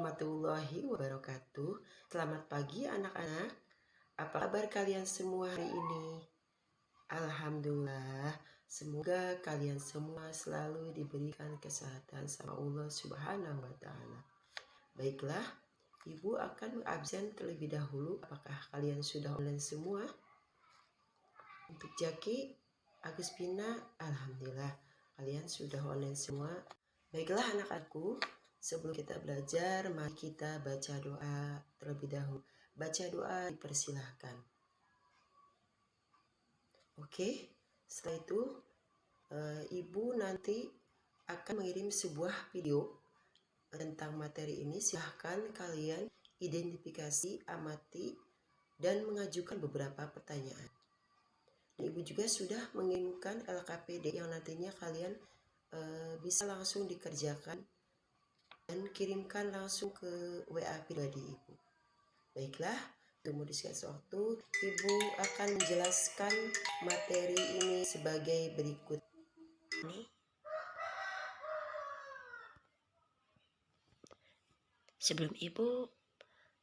warahmatullahi wabarakatuh. Selamat pagi anak-anak. Apa kabar kalian semua hari ini? Alhamdulillah, semoga kalian semua selalu diberikan kesehatan sama Allah Subhanahu wa Ta'ala. Baiklah, Ibu akan absen terlebih dahulu. Apakah kalian sudah online semua? Untuk Jaki, Aguspina, alhamdulillah kalian sudah online semua. Baiklah anak-anakku, sebelum kita belajar, mari kita baca doa terlebih dahulu. Baca doa dipersilahkan. Oke, setelah itu Ibu nanti akan mengirim sebuah video tentang materi ini. Silahkan kalian identifikasi, amati, dan mengajukan beberapa pertanyaan. Ibu juga sudah mengirimkan LKPD yang nantinya kalian bisa langsung dikerjakan dan kirimkan langsung ke WA pribadi Ibu. Baiklah, tunggu di waktu, Ibu akan menjelaskan materi ini sebagai berikut. Sebelum Ibu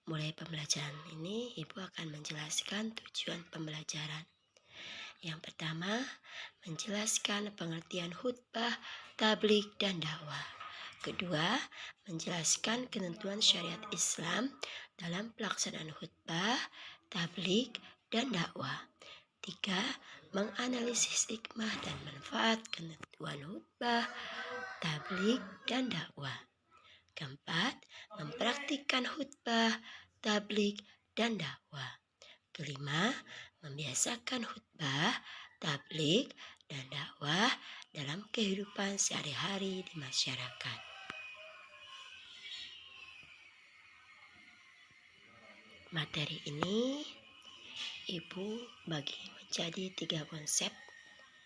mulai pembelajaran ini, Ibu akan menjelaskan tujuan pembelajaran. Yang pertama, menjelaskan pengertian khutbah, tabligh, dan dakwah. Kedua, menjelaskan ketentuan syariat Islam dalam pelaksanaan khutbah, tabligh, dan dakwah. Tiga, menganalisis hikmah dan manfaat ketentuan khutbah, tabligh, dan dakwah. Keempat, mempraktikkan khutbah, tabligh, dan dakwah. Kelima, membiasakan khutbah, tabligh, dan dakwah dalam kehidupan sehari-hari di masyarakat. Materi ini Ibu bagi menjadi 3 konsep,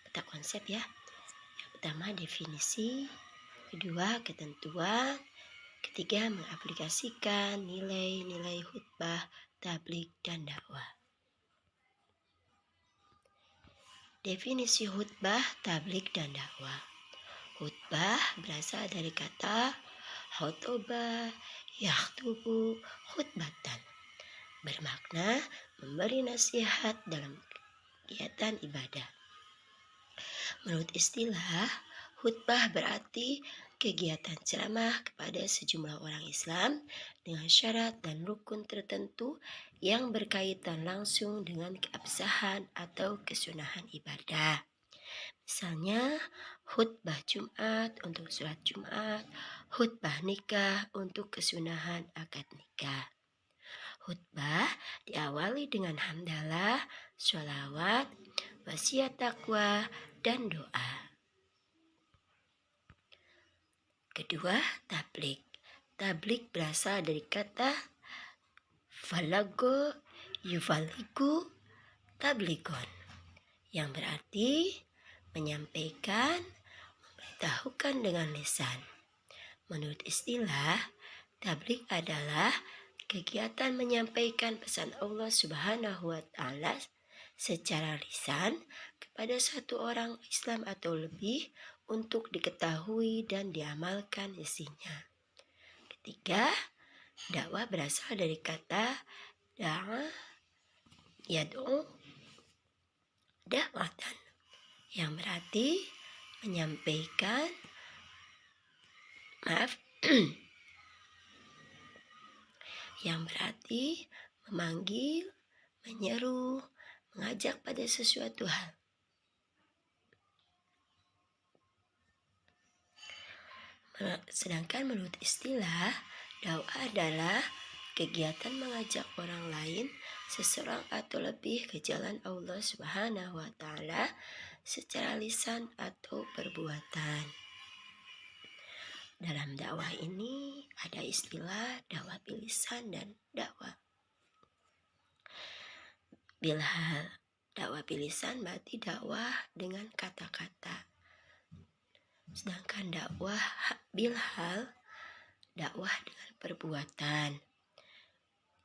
peta konsep ya. Yang pertama definisi, kedua ketentuan, ketiga mengaplikasikan nilai-nilai khutbah, tabligh, dan dakwah. Definisi khutbah, tabligh, dan dakwah. Khutbah berasal dari kata khotoba, yakhtubu, khutbatan. Bermakna memberi nasihat dalam kegiatan ibadah. Menurut istilah, khutbah berarti kegiatan ceramah kepada sejumlah orang Islam dengan syarat dan rukun tertentu yang berkaitan langsung dengan keabsahan atau kesunahan ibadah. Misalnya, khutbah Jumat untuk sholat Jumat, khutbah nikah untuk kesunahan akad nikah. Khutbah diawali dengan hamdalah, sholawat, wasiat taqwa, dan doa. Kedua, tabligh. Tabligh berasal dari kata falago yufaligu tabligon, yang berarti menyampaikan, memberitahukan dengan lisan. Menurut istilah, tabligh adalah kegiatan menyampaikan pesan Allah Subhanahu wa Ta'ala secara lisan kepada satu orang Islam atau lebih untuk diketahui dan diamalkan isinya. Ketiga, dakwah berasal dari kata da'a yad'u dakwatan, yang berarti menyampaikan, yang berarti memanggil, menyeru, mengajak pada sesuatu hal. Sedangkan menurut istilah, dakwah adalah kegiatan mengajak orang lain, seseorang atau lebih ke jalan Allah Subhanahu wa Ta'ala secara lisan atau perbuatan. Dalam dakwah ini ada istilah dakwah bilisan dan dakwah bilhal. Dakwah bilisan berarti dakwah dengan kata-kata. Sedangkan dakwah bilhal, dakwah dengan perbuatan.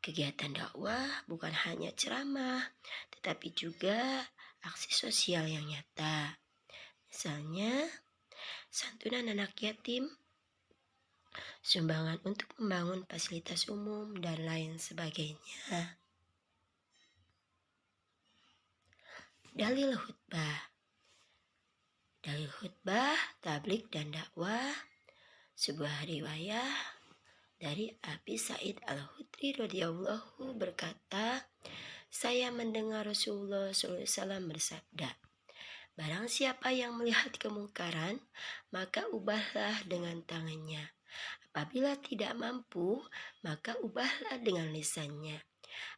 Kegiatan dakwah bukan hanya ceramah, tetapi juga aksi sosial yang nyata. Misalnya, santunan anak yatim, sumbangan untuk membangun fasilitas umum, dan lain sebagainya. Dalil khutbah. Dalil khutbah, tablik, dan dakwah. Sebuah riwayat dari Abi Sa'id Al-Khudri radhiyallahu berkata, saya mendengar Rasulullah SAW bersabda, barang siapa yang melihat kemungkaran, maka ubahlah dengan tangannya. Apabila tidak mampu, maka ubahlah dengan lisannya.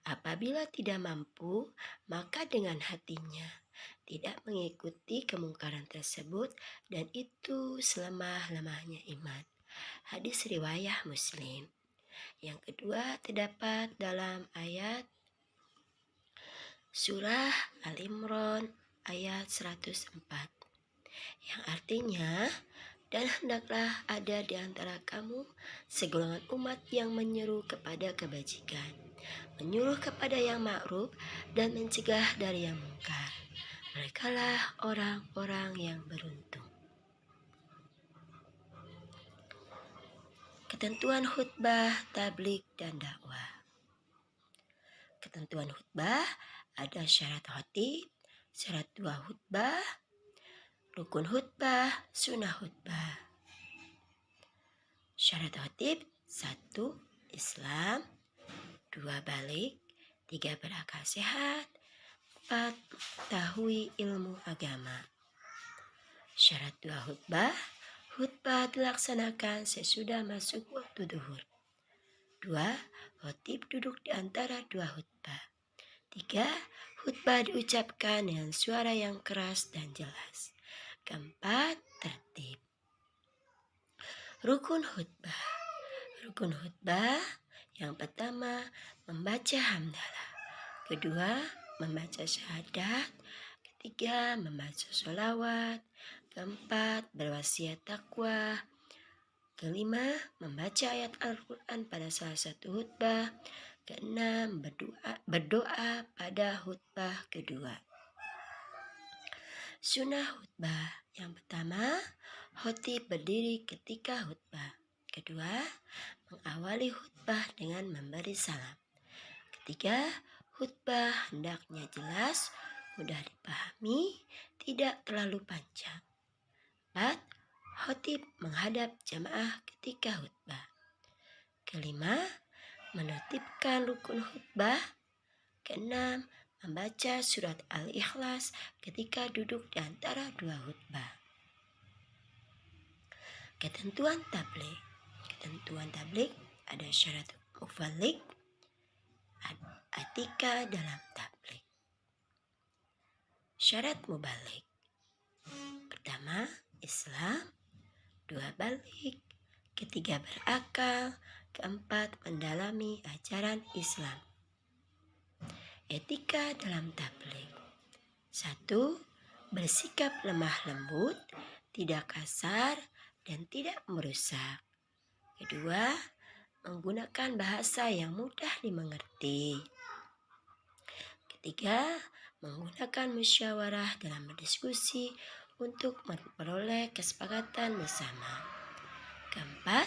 Apabila tidak mampu, maka dengan hatinya. Tidak mengikuti kemungkaran tersebut, dan itu selemah-lemahnya iman. Hadis riwayat Muslim. Yang kedua terdapat dalam ayat surah Al-Imran ayat 104, yang artinya, dan hendaklah ada di antara kamu segolongan umat yang menyeru kepada kebajikan, menyuruh kepada yang ma'ruf, dan mencegah dari yang mungkar. Merekalah orang-orang yang beruntung. Ketentuan khutbah, tablik, dan dakwah. Ketentuan khutbah ada syarat khatib, syarat dua khutbah, rukun khutbah, sunnah khutbah. Syarat khatib: 1. Islam, 2. Balik, 3. Berakal sehat, 4. Tahui ilmu agama. Syarat dua khutbah: khutbah dilaksanakan sesudah masuk waktu duhur. 2. Khatib duduk di antara dua khutbah. 3. Khutbah diucapkan dengan suara yang keras dan jelas. 4. Tertib. Rukun khutbah. Rukun khutbah yang pertama membaca hamdalah, kedua membaca syahadat, ketiga membaca sholawat, keempat berwasiat takwa, kelima membaca ayat Al-Quran pada salah satu khutbah, keenam berdoa pada khutbah kedua. Sunnah khutbah. Yang pertama, khatib berdiri ketika khutbah. Kedua, mengawali khutbah dengan memberi salam. Ketiga, khutbah hendaknya jelas, mudah dipahami, tidak terlalu panjang. 4. Khatib menghadap jamaah ketika khutbah. Kelima, menertibkan rukun khutbah. Keenam, membaca surat Al-Ikhlas ketika duduk di antara dua khutbah. Ketentuan tablik. Ketentuan tablik ada syarat mubalik, etika dalam tablik. Syarat mubalik. Pertama, Islam. 2. Balik. Ketiga, berakal. Keempat, mendalami ajaran Islam. Etika dalam tablik. 1. Bersikap lemah lembut, tidak kasar, dan tidak merusak. Kedua, menggunakan bahasa yang mudah dimengerti. Ketiga, menggunakan musyawarah dalam berdiskusi untuk memperoleh kesepakatan bersama. Keempat,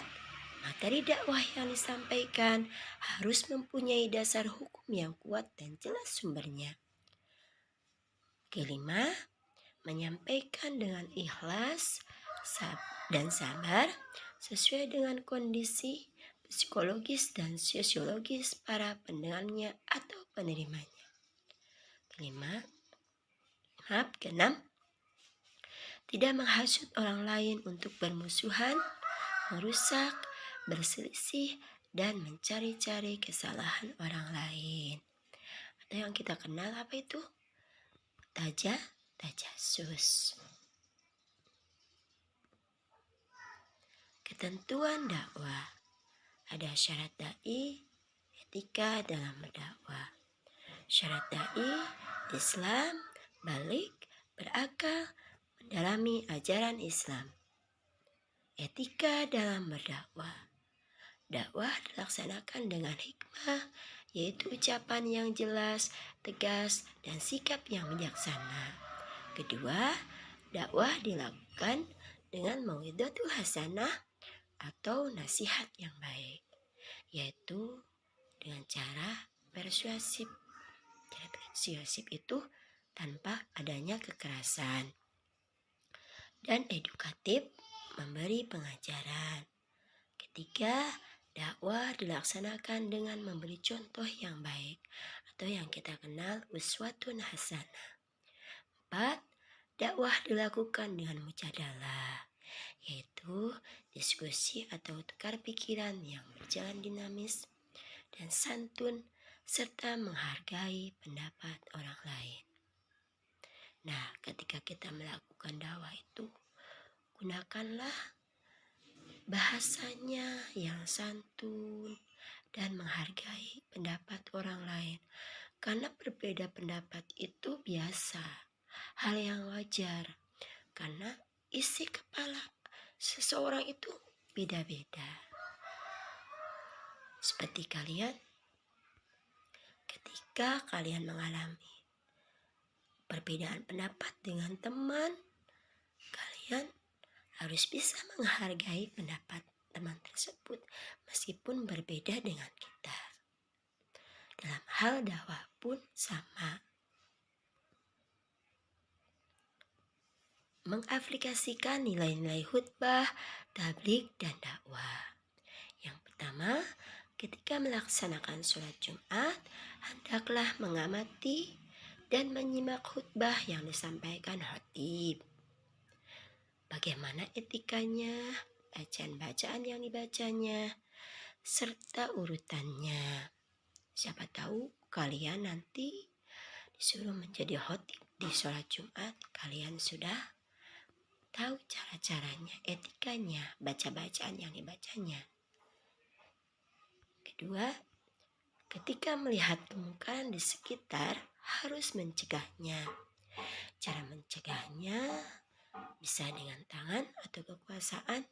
materi dakwah yang disampaikan harus mempunyai dasar hukum yang kuat dan jelas sumbernya. Kelima, menyampaikan dengan ikhlas dan sabar sesuai dengan kondisi psikologis dan sosiologis para pendengarnya atau penerimanya. Keenam, tidak menghasut orang lain untuk bermusuhan, merusak, berselisih, dan mencari-cari kesalahan orang lain. Atau yang kita kenal apa itu? Tajasus. Ketentuan dakwah. Ada syarat dai, etika dalam berdakwah. Syarat dai, Islam, balik, berakal, mendalami ajaran Islam. Etika dalam berdakwah. Dakwah dilaksanakan dengan hikmah, yaitu ucapan yang jelas, tegas, dan sikap yang bijaksana. Kedua, dakwah dilakukan dengan mau'izatul hasanah atau nasihat yang baik, yaitu dengan cara persuasif. Cara persuasif itu tanpa adanya kekerasan, dan edukatif, memberi pengajaran. Ketiga, dakwah dilaksanakan dengan memberi contoh yang baik atau yang kita kenal uswatun hasanah. 4. Dakwah dilakukan dengan mujadalah, yaitu diskusi atau tukar pikiran yang berjalan dinamis dan santun serta menghargai pendapat orang lain. Nah, ketika kita melakukan dakwah itu, gunakanlah bahasanya yang santun dan menghargai pendapat orang lain. Karena berbeda pendapat itu biasa, hal yang wajar. Karena isi kepala seseorang itu beda-beda. Seperti kalian, ketika kalian mengalami perbedaan pendapat dengan teman, kalian harus bisa menghargai pendapat teman tersebut meskipun berbeda dengan kita. Dalam hal dakwah pun sama. Mengaplikasikan nilai-nilai khutbah, tabligh, dan dakwah. Yang pertama, ketika melaksanakan sholat Jumat, hendaklah mengamati dan menyimak khutbah yang disampaikan khatib. Bagaimana etikanya, bacaan-bacaan yang dibacanya, serta urutannya. Siapa tahu kalian nanti disuruh menjadi khatib di sholat Jumat, kalian sudah tahu cara-caranya, etikanya, baca-bacaan yang dibacanya. Kedua, ketika melihat kemungkaran di sekitar, harus mencegahnya. Cara mencegahnya bisa dengan tangan atau kekuasaan,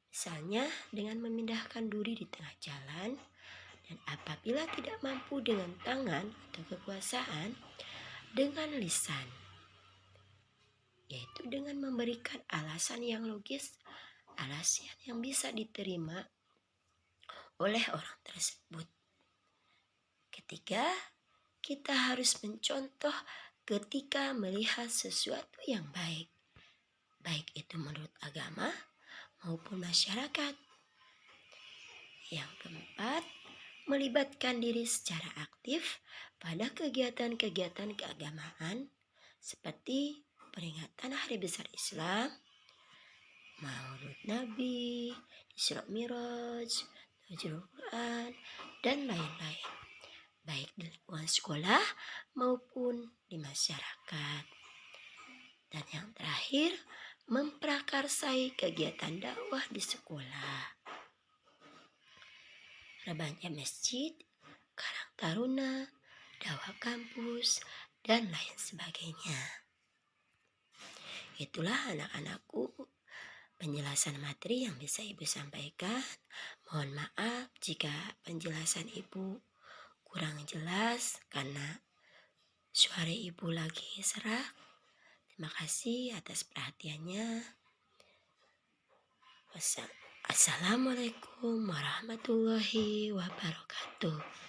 misalnya dengan memindahkan duri di tengah jalan, dan apabila tidak mampu dengan tangan atau kekuasaan, dengan lisan, yaitu dengan memberikan alasan yang logis, alasan yang bisa diterima oleh orang tersebut. Ketiga, kita harus mencontoh ketika melihat sesuatu yang baik, baik itu menurut agama maupun masyarakat. Yang keempat, melibatkan diri secara aktif pada kegiatan-kegiatan keagamaan seperti peringatan Hari Besar Islam, Maulid Nabi, Isra Miraj, Nuzul Quran, dan lain-lain, baik di lingkungan sekolah maupun di masyarakat. Dan yang terakhir, memprakarsai kegiatan dakwah di sekolah. Rebahnya masjid, karang taruna, dakwah kampus, dan lain sebagainya. Itulah anak-anakku penjelasan materi yang bisa Ibu sampaikan. Mohon maaf jika penjelasan Ibu kurang jelas karena suara Ibu lagi serak. Terima kasih atas perhatiannya. Wassalamualaikum warahmatullahi wabarakatuh.